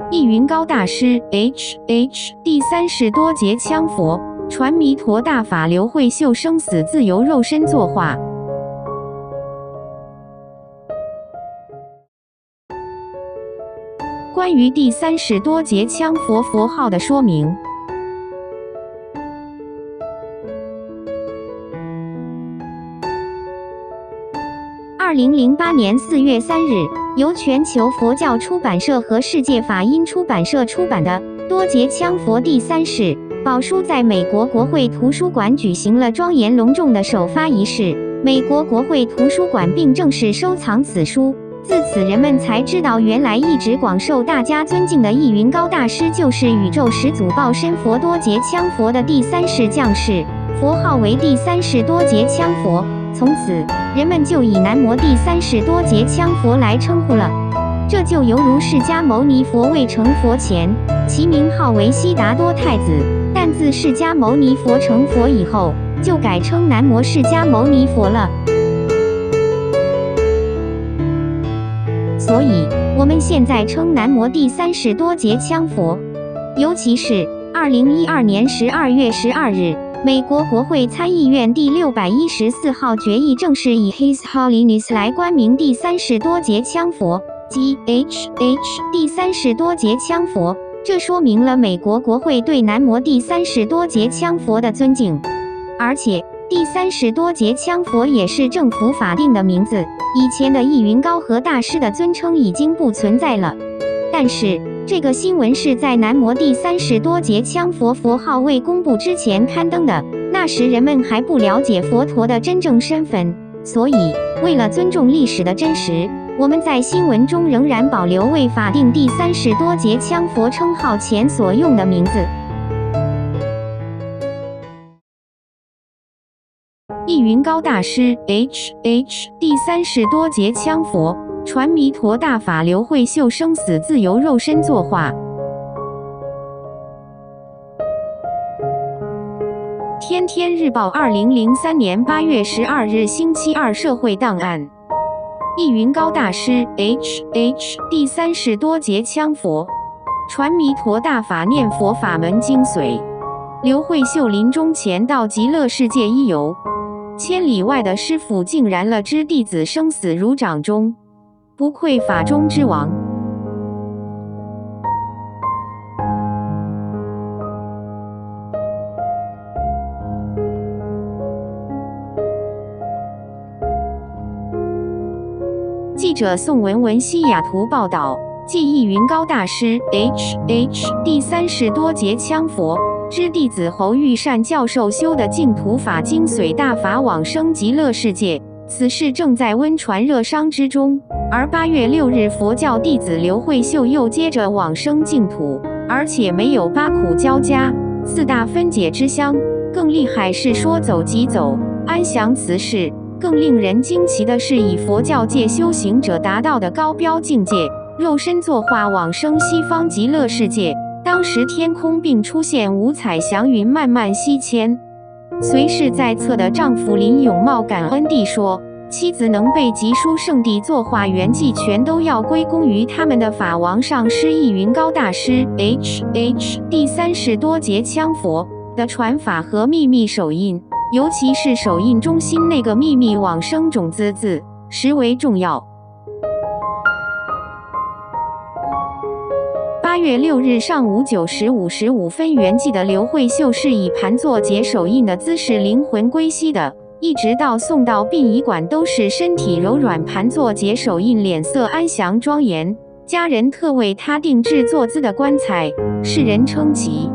意云高大师 第30多节羌佛，传弥陀大法，刘慧秀生死自由肉身作画。关于第30多节羌佛佛号的说明。2008年4月3日，由全球佛教出版社和世界法音出版社出版的《多节羌佛第3世》宝书在美国国会图书馆举行了庄严隆重的首发仪式。美国国会图书馆并正式收藏此书，自此人们才知道，原来一直广受大家尊敬的意云高大师就是宇宙始祖报身佛多节羌佛的第3世降世，佛号为第3世多节羌佛。从此，人们就以南无第3世多节羌佛来称呼了。这就犹如释迦牟尼佛未成佛前，其名号为悉达多太子，但自释迦牟尼佛成佛以后，就改称南无释迦牟尼佛了。所以，我们现在称南无第3世多节羌佛。尤其是2012年12月12日。美国国会参议院第614号决议正式以 His Holiness 来冠名第3世多节羌佛，即 第3世多节羌佛。这说明了美国国会对南无第3世多节羌佛的尊敬。而且，第3世多节羌佛也是政府法定的名字，以前的意云高和大师的尊称已经不存在了。但是，这个新闻是在南无第3世多节羌佛佛号未公布之前刊登的，那时人们还不了解佛陀的真正身份，所以为了尊重历史的真实，我们在新闻中仍然保留为法定第3世多节羌佛称号前所用的名字。意云高大师 第3世多节羌佛，传弥陀大法，刘慧秀生死自由肉身作画。天天日报2003年8月12日星期二社会档案。意云高大师 第3世多节羌佛，传弥陀大法念佛法门精髓。刘慧秀临终前到极乐世界一游，千里外的师父竟然了知弟子生死如掌中，不愧法中之王。记者宋文文西雅图报道，继意云高大师第3世多节羌佛之弟子侯玉善教授修的净土法精髓大法往生极乐世界，此事正在温传热商之中。而8月6日，佛教弟子刘慧秀又接着往生净土，而且没有八苦交加、四大分解之相，更厉害是说走即走，安详辞世。更令人惊奇的是，以佛教界修行者达到的高标境界，肉身作画往生西方极乐世界。当时天空并出现五彩祥云，慢慢西迁。随侍在侧的丈夫林永茂感恩地说，妻子能被集书圣地作画圆寂，全都要归功于他们的法王上师意云高大师第3世多节羌佛的传法和秘密手印，尤其是手印中心那个秘密往生种子字，实为重要。8月6日上午9时55分圆寂的刘慧秀是以盘坐结手印的姿势灵魂归西的，一直到送到殡仪馆都是身体柔软盘坐结手印，脸色安详庄严。家人特为他定制坐姿的棺材，世人称奇。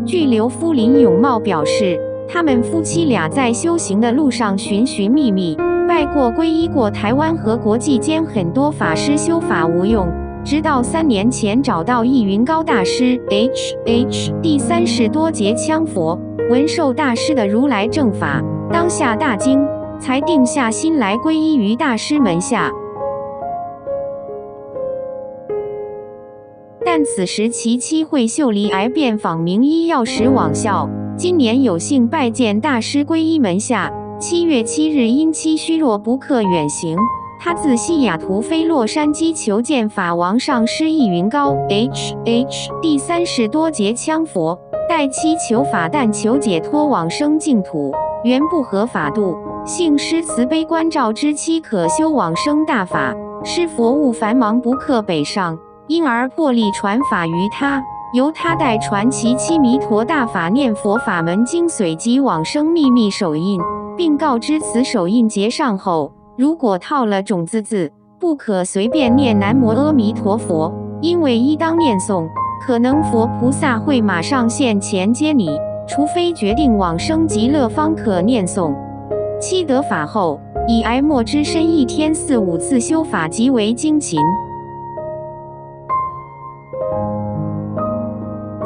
据刘夫林永茂表示，他们夫妻俩在修行的路上寻寻觅觅，拜过皈依过台湾和国际间很多法师，修法无用，直到3年前找到意云高大师第3世多节羌佛文寿大师的如来正法，当下大惊，才定下心来皈依于大师门下。但此时其妻慧秀离癌便访名医药时往效，今年有幸拜见大师皈依门下。7月7日因妻虚弱不克远行，他自西雅图飞洛杉矶求见法王上师易云高 第30多节羌佛，待祈求法但求解脱往生净土，原不合法度。幸师慈悲关照之期可修往生大法，师佛务繁忙不克北上，因而破例传法于他，由他代传其七弥陀大法念佛法门精髓及往生秘密手印，并告知此手印结上后，如果套了种子字，不可随便念南无阿弥陀佛，因为一当念诵，可能佛菩萨会马上现前接你，除非决定往生极乐方可念诵。七得法后，以哀莫之身一天4、5次修法极为精勤。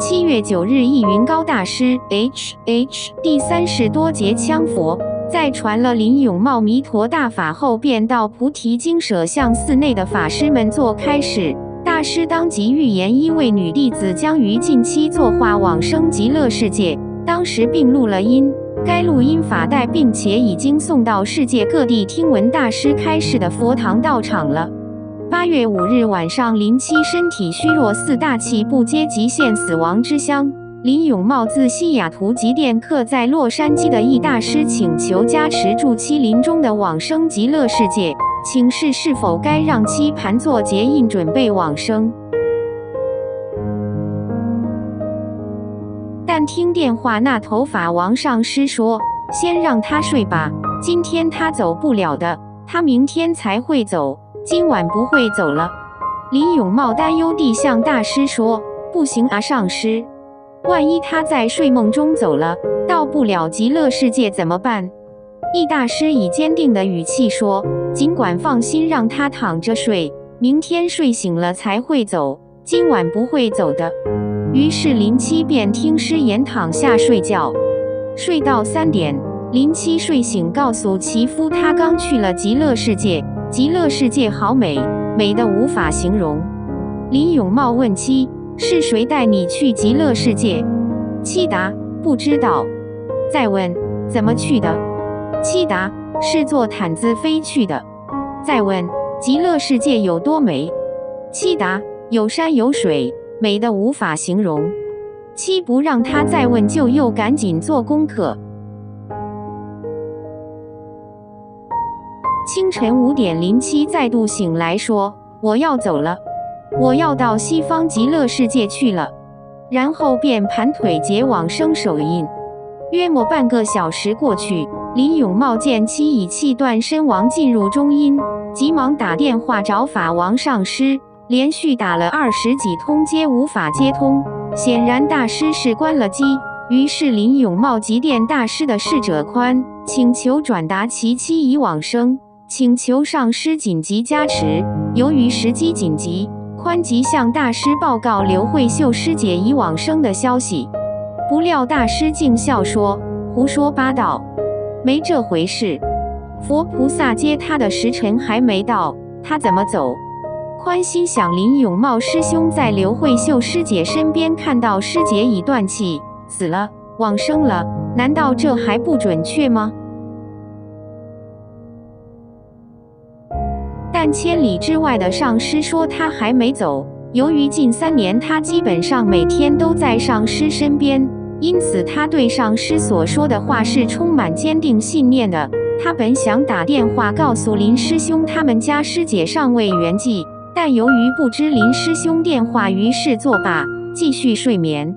7月9日，易云高大师第30多节羌佛，在传了林永茂弥陀大法后，便到菩提精舍向寺内的法师们做开示。大师当即预言一位女弟子将于近期作化往生极乐世界，当时并录了音。该录音法带并且已经送到世界各地听闻大师开示的佛堂道场了。8月5日晚上，林七身体虚弱，4大气不接，极限死亡之乡。林永茂自西雅图急电客在洛杉矶的易大师请求加持助其临终的往生极乐世界，请示是否该让其盘坐结印准备往生。但听电话那头法王上师说，先让他睡吧，今天他走不了的，他明天才会走，今晚不会走了。林永茂担忧地向大师说，不行啊上师，万一他在睡梦中走了，到不了极乐世界怎么办？易大师以坚定的语气说，尽管放心，让他躺着睡，明天睡醒了才会走，今晚不会走的。于是林七便听师言躺下睡觉，睡到3点，林七睡醒，告诉其夫他刚去了极乐世界，极乐世界好美，美得无法形容。林永茂问妻，是谁带你去极乐世界？妻答，不知道。再问，怎么去的？妻答，是坐毯子飞去的。再问，极乐世界有多美？妻答，有山有水，美得无法形容。妻不让他再问，就又赶紧做功课。清晨5点，林七再度醒来说，我要走了，我要到西方极乐世界去了。然后便盘腿结往生手印。约莫半个小时过去，林永茂见妻已气断身亡，进入中阴，急忙打电话找法王上师，连续打了20几通皆无法接通，显然大师是关了机。于是林永茂急电大师的侍者宽，请求转达其妻已往生，请求上师紧急加持。由于时机紧急，宽即向大师报告刘慧秀师姐已往生的消息。不料大师竟笑说，胡说八道，没这回事，佛菩萨接他的时辰还没到，他怎么走？宽心想，林永茂师兄在刘慧秀师姐身边看到师姐已断气死了，往生了，难道这还不准确吗？但千里之外的上师说他还没走，由于近3年他基本上每天都在上师身边，因此他对上师所说的话是充满坚定信念的。他本想打电话告诉林师兄他们家师姐尚未圆寂，但由于不知林师兄电话，于是作罢，继续睡眠。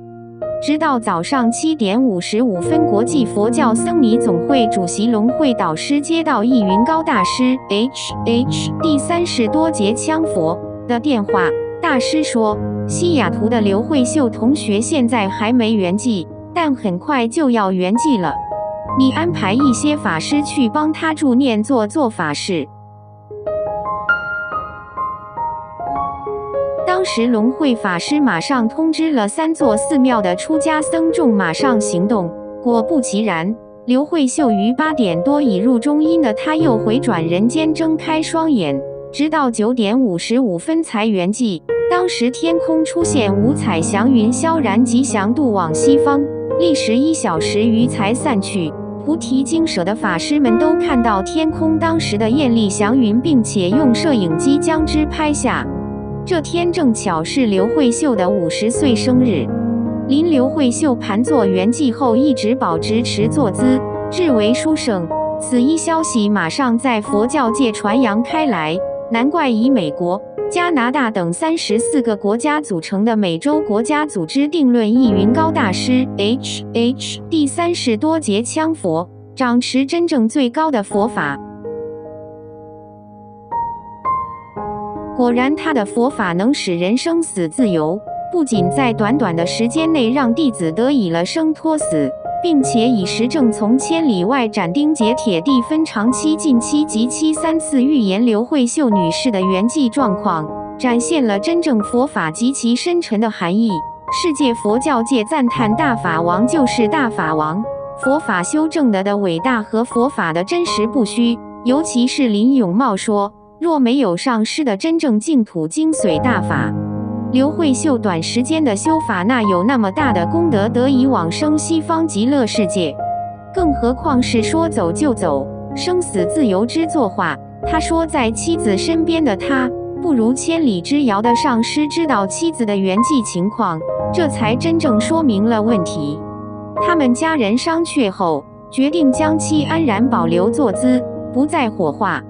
直到早上7点55分，国际佛教僧尼总会主席龙慧导师接到易云高大师第30多节羌佛的电话，大师说，西雅图的刘慧秀同学现在还没圆寂，但很快就要圆寂了，你安排一些法师去帮他助念做法事。当时龙慧法师马上通知了3座寺庙的出家僧众马上行动，果不其然，刘慧秀于8点多已入中阴的他又回转人间，睁开双眼，直到9点55分才圆寂。当时天空出现五彩祥云，萧然吉祥渡往西方，历时1小时余才散去。菩提精舍的法师们都看到天空当时的艳丽祥云，并且用摄影机将之拍下。这天正巧是刘慧秀的50岁生日。临刘慧秀盘坐圆寂后，一直保持坐姿，至为殊胜。此一消息马上在佛教界传扬开来，难怪以美国、加拿大等34个国家组成的美洲国家组织定论意云高大师 H.H. 第30多节羌佛掌持真正最高的佛法。果然，他的佛法能使人生死自由，不仅在短短的时间内让弟子得以了生脱死，并且以实证从千里外斩钉截铁地分长期、近期及期3次预言刘慧秀女士的圆寂状况，展现了真正佛法及其深沉的含义。世界佛教界赞叹大法王就是大法王，佛法修正的伟大和佛法的真实不虚。尤其是林永茂说，若没有上师的真正净土精髓大法，刘慧秀短时间的修法哪有那么大的功德得以往生西方极乐世界？更何况是说走就走，生死自由之作画。他说，在妻子身边的他，不如千里之遥的上师知道妻子的圆寂情况，这才真正说明了问题。他们家人商榷后，决定将其安然保留坐姿，不再火化。